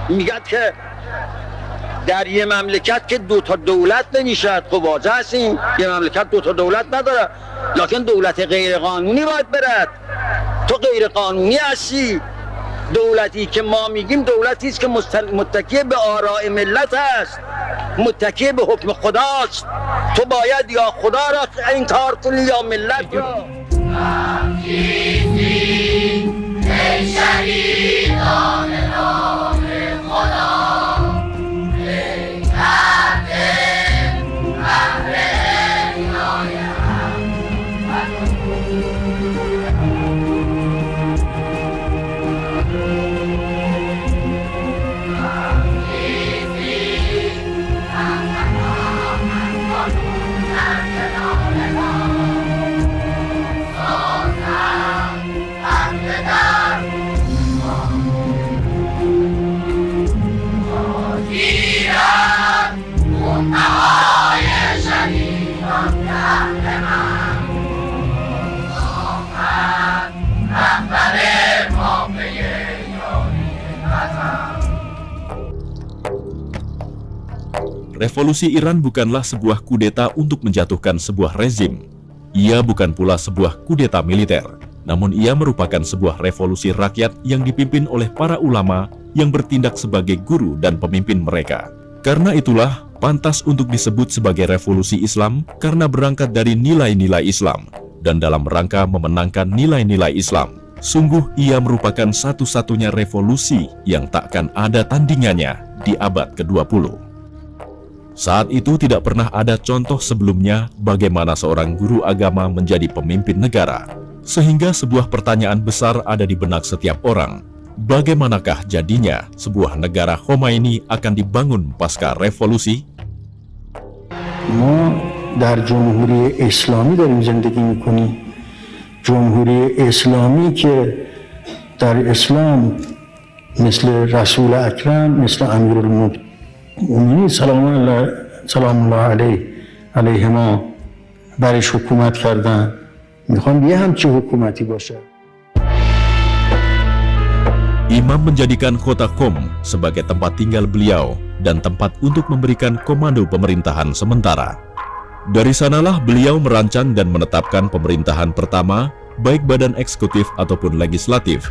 میگد که در یه مملکت که دو تا دولت نمیشد. خب واضح هستیم یه مملکت دو تا دولت نداره، لکن دولت غیر قانونی باید برد. تو غیر قانونی هستی. دولتی که ما میگیم دولتی است که متکی به آراء ملت است، متکی به حکم خداست. تو باید یا خدا را انکار کنی یا ملت را. Revolusi Iran bukanlah sebuah kudeta untuk menjatuhkan sebuah rezim. Ia bukan pula sebuah kudeta militer, namun ia merupakan sebuah revolusi rakyat yang dipimpin oleh para ulama yang bertindak sebagai guru dan pemimpin mereka. Karena itulah, pantas untuk disebut sebagai revolusi Islam karena berangkat dari nilai-nilai Islam dan dalam rangka memenangkan nilai-nilai Islam. Sungguh ia merupakan satu-satunya revolusi yang takkan ada tandingannya di abad ke-20. Saat itu tidak pernah ada contoh sebelumnya bagaimana seorang guru agama menjadi pemimpin negara. Sehingga sebuah pertanyaan besar ada di benak setiap orang. Bagaimanakah jadinya sebuah negara Khomeini akan dibangun pasca revolusi? ما در جمهوری اسلامی داریم زندگی میکنیم. جمهوری اسلامی که در اسلام مثل رسول اکرم، مثل امیرالمومنین سلام الله علیهما برش حکومت کردن. میخوام یه همچه حکومتی باشه. Imam menjadikan kota Qom sebagai tempat tinggal beliau dan tempat untuk memberikan komando pemerintahan sementara. Dari sanalah beliau merancang dan menetapkan pemerintahan pertama, baik badan eksekutif ataupun legislatif.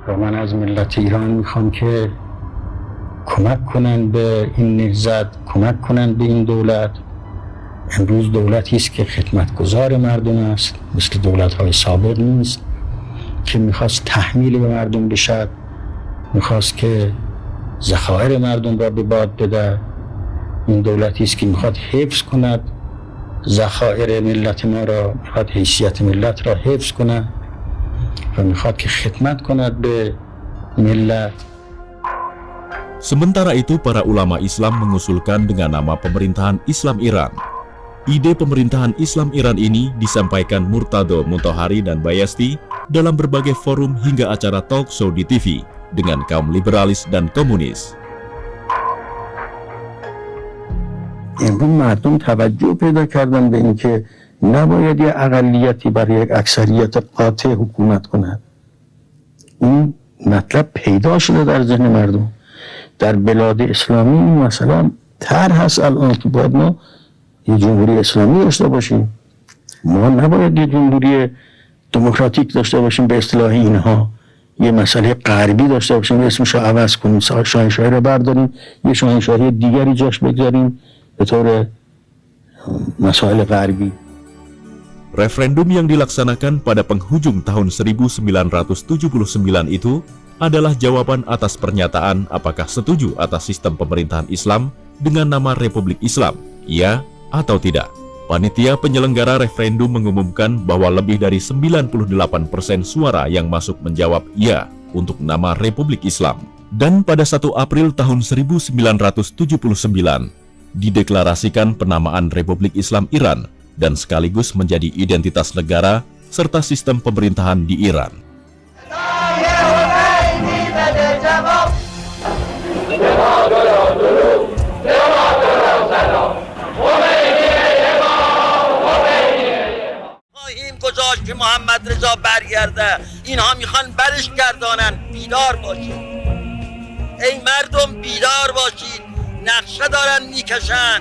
و من از ملت ایران میخوام که کمک کنن به این نهضت، کمک کنن به این دولت. امروز دولتی است که خدمتگزار مردم است، مثل دولت‌های سابق نیست که میخواست تحمیل به مردم بشد، میخواست که ذخایر مردم را به باد بده. این دولتی است که میخواد حفظ کند ذخایر ملت ما را، میخواد حیثیت ملت را حفظ کند و میخواد که خدمت کند به ملت. Sementara itu, para ulama Islam mengusulkan dengan nama pemerintahan Islam Iran. Ide pemerintahan Islam Iran ini disampaikan Murtado Mutahari dan Bayasti dalam berbagai forum hingga acara talk show di TV dengan kaum liberalis dan komunis. امروز مردم توجه پیدا کردن به اینکه نباید یه اقلیتی برای یک اکثریت قاطع حکومت کند. این مطلب پیدا شده در ذهن مردم. در بلاد اسلامی این مثلا طرح هست الان که باید ما یه جمهوری اسلامی داشته باشیم، ما نباید یه جمهوری دموکراتیک داشته باشیم به اصطلاح اینها، یه مسئله غربی داشته باشیم اسمش رو عوض کنیم، شاهنشاهی رو برداریم یه شاهنشاهی دیگری جاش بگذاریم به طور مسائل غربی. Referendum yang dilaksanakan pada penghujung tahun 1979 itu adalah jawaban atas pernyataan apakah setuju atas sistem pemerintahan Islam dengan nama Republik Islam, ya atau tidak. Panitia penyelenggara referendum mengumumkan bahwa lebih dari 98% suara yang masuk menjawab ya untuk nama Republik Islam. Dan pada 1 April tahun 1979, dideklarasikan penamaan Republik Islam Iran dan sekaligus menjadi identitas negara serta sistem pemerintahan di Iran. خواهیم گذاشت که محمد رضا برگرده، اینها میخوان برش گردانن. بیدار باشید ای مردم، بیدار باشید. نقشه دارن میکشن،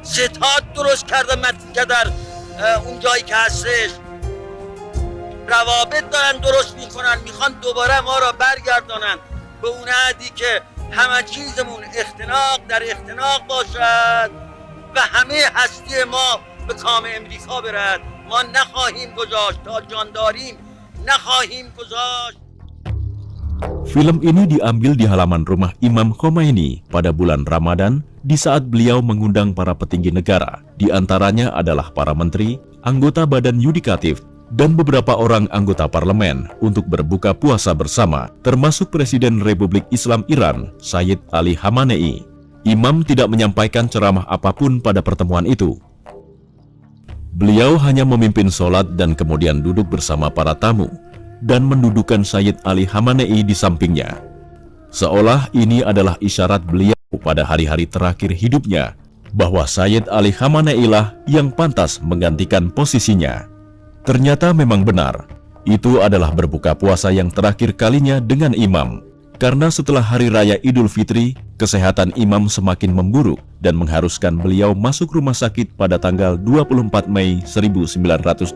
ستاد درست کرده مدرسه در اون جایی که هستش، روابط دارن درست میکنن، میخوان دوباره ما را برگردانن به اون عهدی که همه چیزمون اختناق در اختناق باشد و همه هستی ما به کام امریکا برد. ما نخواهیم گذاشت، تا جان داریم نخواهیم گذاشت. Film ini diambil di halaman rumah Imam Khomeini pada bulan Ramadan di saat beliau mengundang para petinggi negara, di antaranya adalah para menteri, anggota badan yudikatif, dan beberapa orang anggota parlemen untuk berbuka puasa bersama, termasuk Presiden Republik Islam Iran, Sayyid Ali Khamenei. Imam tidak menyampaikan ceramah apapun pada pertemuan itu. Beliau hanya memimpin sholat dan kemudian duduk bersama para tamu dan mendudukan Sayyid Ali Khamenei di sampingnya. Seolah ini adalah isyarat beliau pada hari-hari terakhir hidupnya bahwa Sayyid Ali Khamenei lah yang pantas menggantikan posisinya. Ternyata memang benar, itu adalah berbuka puasa yang terakhir kalinya dengan Imam. Karena setelah Hari Raya Idul Fitri, kesehatan Imam semakin memburuk dan mengharuskan beliau masuk rumah sakit pada tanggal 24 Mei 1989.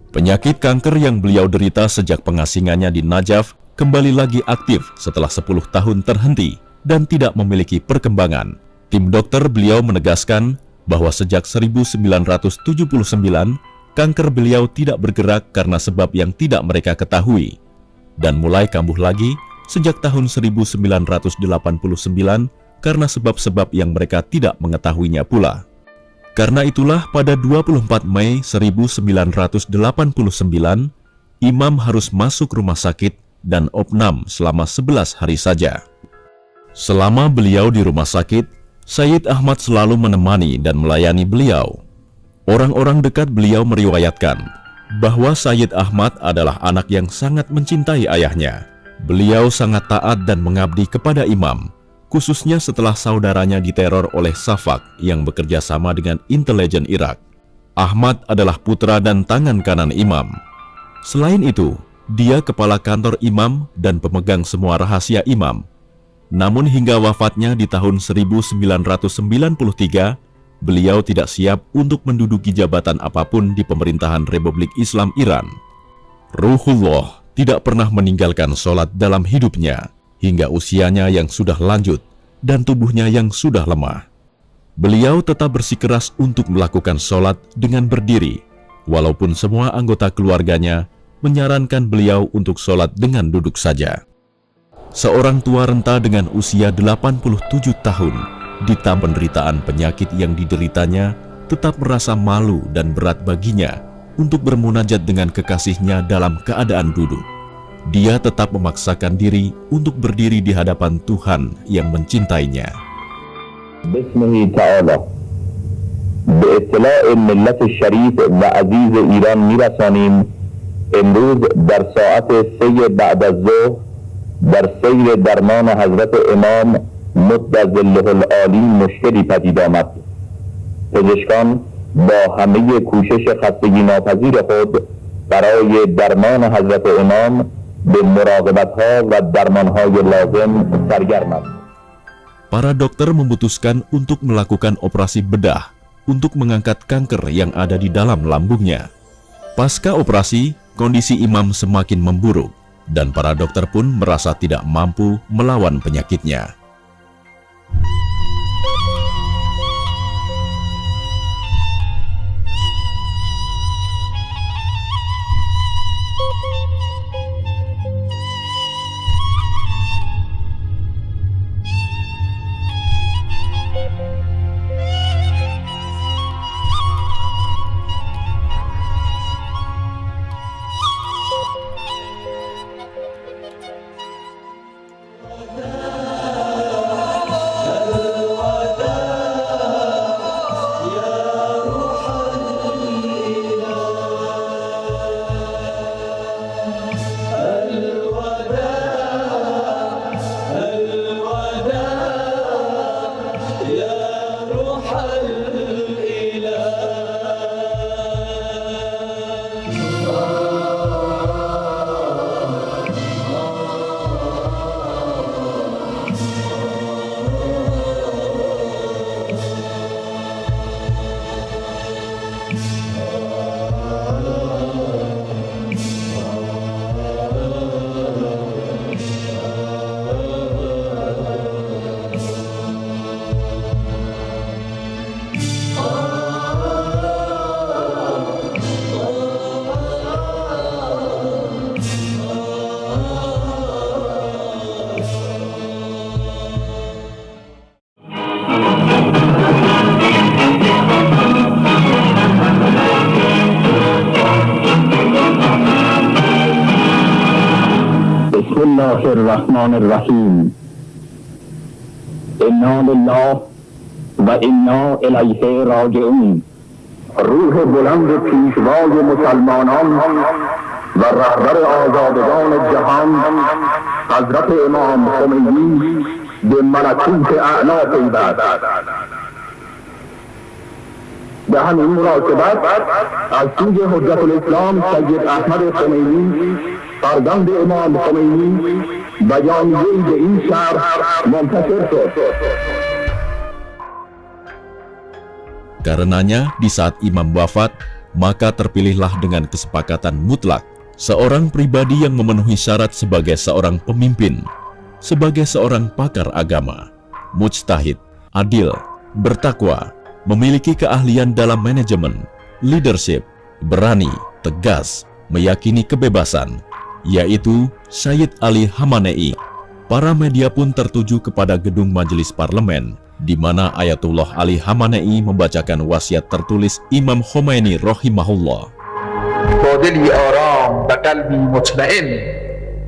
Penyakit kanker yang beliau derita sejak pengasingannya di Najaf kembali lagi aktif setelah 10 tahun terhenti dan tidak memiliki perkembangan. Tim dokter beliau menegaskan bahwa sejak 1979, kanker beliau tidak bergerak karena sebab yang tidak mereka ketahui, dan mulai kambuh lagi sejak tahun 1989 karena sebab-sebab yang mereka tidak mengetahuinya pula. Karena itulah pada 24 Mei 1989, Imam harus masuk rumah sakit dan opnam selama 11 hari saja. Selama beliau di rumah sakit, Sayyid Ahmad selalu menemani dan melayani beliau. Orang-orang dekat beliau meriwayatkan bahwa Sayyid Ahmad adalah anak yang sangat mencintai ayahnya. Beliau sangat taat dan mengabdi kepada Imam, khususnya setelah saudaranya diteror oleh Safak yang bekerja sama dengan intelijen Irak. Ahmad adalah putra dan tangan kanan Imam. Selain itu, dia kepala kantor Imam dan pemegang semua rahasia Imam. Namun hingga wafatnya di tahun 1993, beliau tidak siap untuk menduduki jabatan apapun di pemerintahan Republik Islam Iran. Ruhullah tidak pernah meninggalkan sholat dalam hidupnya hingga usianya yang sudah lanjut dan tubuhnya yang sudah lemah. Beliau tetap bersikeras untuk melakukan sholat dengan berdiri, walaupun semua anggota keluarganya menyarankan beliau untuk sholat dengan duduk saja. Seorang tua renta dengan usia 87 tahun, ditambah penderitaan penyakit yang dideritanya, tetap merasa malu dan berat baginya untuk bermunajat dengan kekasihnya dalam keadaan duduk. Dia tetap memaksakan diri untuk berdiri di hadapan Tuhan yang mencintainya. Bismihi ta'ala bi ittila' millat syarif wa aziz Iran mirasanim imruz dar saat 3 ba'd az-zuhr dar sayr darman Hazrat Imam متزله‌ال عالی مشکلی پدید آمد. پزشکان با همه کوشش خستگی ناپذیر خود برای درمان حضرت امام به مراقبت‌ها و درمان‌های لازم سرگرمند. para dokter memutuskan untuk melakukan operasi bedah untuk mengangkat kanker yang ada di dalam lambungnya. Pasca operasi, kondisi Imam semakin memburuk dan para dokter pun merasa tidak mampu melawan penyakitnya. Bismillahirrahmanirrahim. Inna lillah و انا الیه راجعون. روح بلند پیشوای مسلمانان و رهبر آزادگان جهان حضرت امام خمینی به ملکوت اعلی پیوست. به همین مناسبت از سوی حجت الاسلام سید احمد خمینی فرزند امام خمینی بیانیه‌ای به این شهر منتشر شد. Karenanya, di saat Imam wafat, maka terpilihlah dengan kesepakatan mutlak seorang pribadi yang memenuhi syarat sebagai seorang pemimpin, sebagai seorang pakar agama, mujtahid, adil, bertakwa, memiliki keahlian dalam manajemen, leadership, berani, tegas, meyakini kebebasan, yaitu Sayyid Ali Khamenei. Para media pun tertuju kepada gedung majelis parlemen, di mana Ayatullah Ali Khamenei membacakan wasiat tertulis Imam Khomeini rahimahullah. با دلی آرام و قلبی مطمئن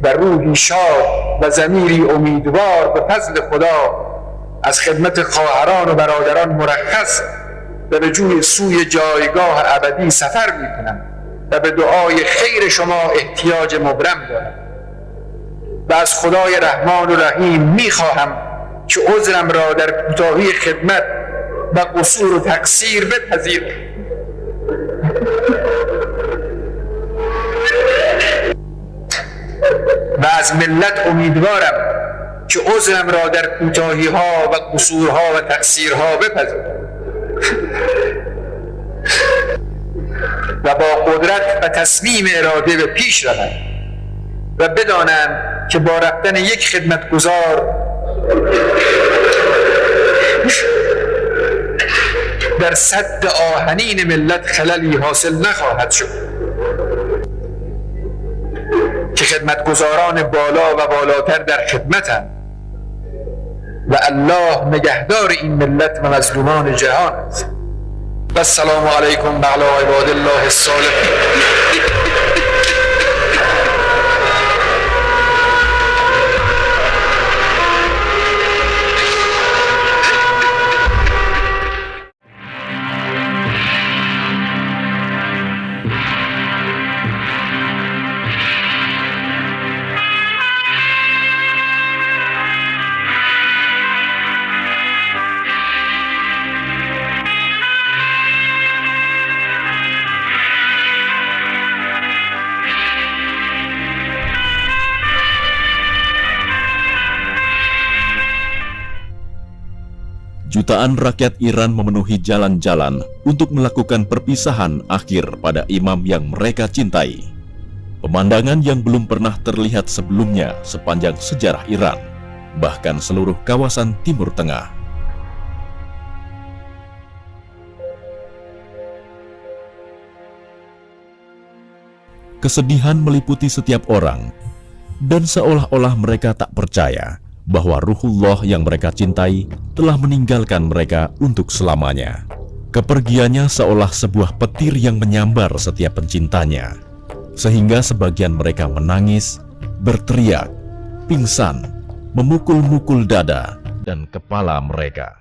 و روحی شاد و ضمیری امیدوار به فضل خدا از خدمت خواهران و برادران مرخص و به سوی جایگاه ابدی سفر می‌کنم و به دعای خیر شما احتیاج مبرم دارم و از خدای رحمان و رحیم می‌خواهم که عذرم را در کوتاهی خدمت و قصور و تقصیر بپذیرید و از ملت امیدوارم که عذرم را در کوتاهی ها و قصورها و تقصیرها بپذیرید و با قدرت و تصمیم اراده به پیش روند و بدانند که با رفتن یک خدمتگزار در سد آهنین ملت خللی حاصل نخواهد شد که خدمتگزاران بالا و بالاتر در خدمتند و الله نگهدار این ملت و مظلومان جهان است. و السلام علیکم و علی عباد الله الصالحین. Jutaan rakyat Iran memenuhi jalan-jalan untuk melakukan perpisahan akhir pada imam yang mereka cintai. Pemandangan yang belum pernah terlihat sebelumnya sepanjang sejarah Iran, bahkan seluruh kawasan Timur Tengah. Kesedihan meliputi setiap orang, dan seolah-olah mereka tak percaya bahwa Ruhullah yang mereka cintai telah meninggalkan mereka untuk selamanya. Kepergiannya seolah sebuah petir yang menyambar setiap pencintanya, sehingga sebagian mereka menangis, berteriak, pingsan, memukul-mukul dada dan kepala mereka.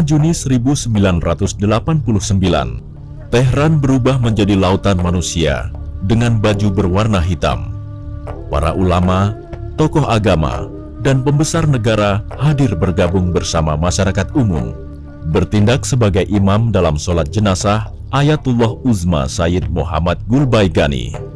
Juni 1989, Tehran berubah menjadi lautan manusia dengan baju berwarna hitam. Para ulama, tokoh agama, dan pembesar negara hadir bergabung bersama masyarakat umum, bertindak sebagai imam dalam sholat jenazah Ayatullah Uzma Sayyid Muhammad Gulbaigani.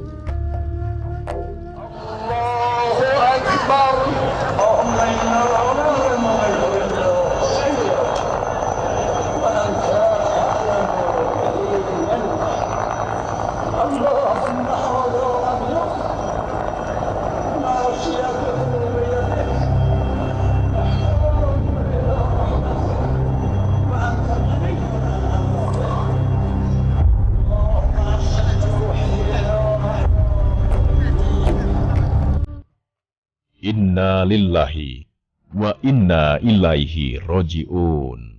Inna lillahi wa inna ilaihi roji'un.